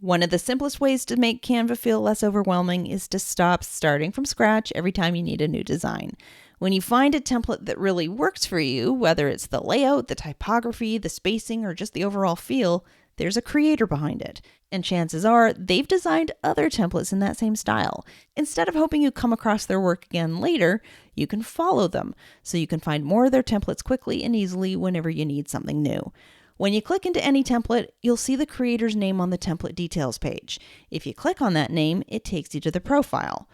One of the simplest ways to make Canva feel less overwhelming is to stop starting from scratch every time you need a new design. When you find a template that really works for you, whether it's the layout, the typography, the spacing, or just the overall feel, there's a creator behind it. And chances are they've designed other templates in that same style. Instead of hoping you come across their work again later, you can follow them so you can find more of their templates quickly and easily whenever you need something new. When you click into any template, you'll see the creator's name on the template details page. If you click on that name, it takes you to the profile.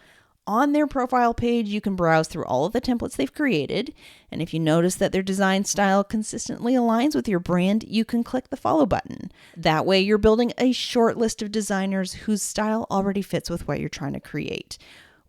On their profile page, you can browse through all of the templates they've created, and if you notice that their design style consistently aligns with your brand, you can click the follow button. That way, you're building a short list of designers whose style already fits with what you're trying to create.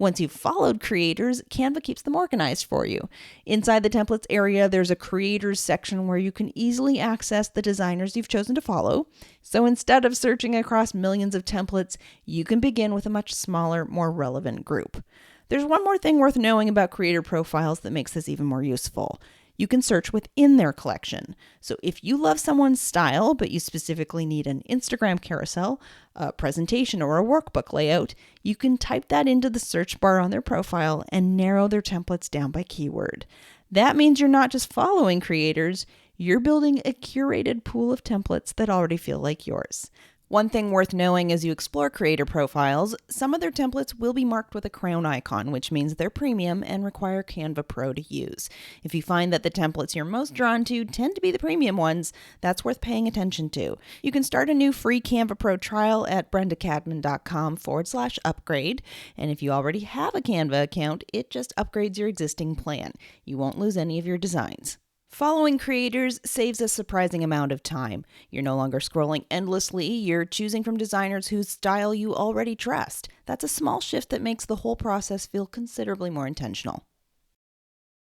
Once you've followed creators, Canva keeps them organized for you. Inside the templates area, there's a creators section where you can easily access the designers you've chosen to follow. So instead of searching across millions of templates, you can begin with a much smaller, more relevant group. There's one more thing worth knowing about creator profiles that makes this even more useful. You can search within their collection. So if you love someone's style, but you specifically need an Instagram carousel, a presentation, or a workbook layout, you can type that into the search bar on their profile and narrow their templates down by keyword. That means you're not just following creators, you're building a curated pool of templates that already feel like yours. One thing worth knowing as you explore creator profiles, some of their templates will be marked with a crown icon, which means they're premium and require Canva Pro to use. If you find that the templates you're most drawn to tend to be the premium ones, that's worth paying attention to. You can start a new free Canva Pro trial at brendacadman.com/upgrade. And if you already have a Canva account, it just upgrades your existing plan. You won't lose any of your designs. Following creators saves a surprising amount of time. You're no longer scrolling endlessly, you're choosing from designers whose style you already trust. That's a small shift that makes the whole process feel considerably more intentional.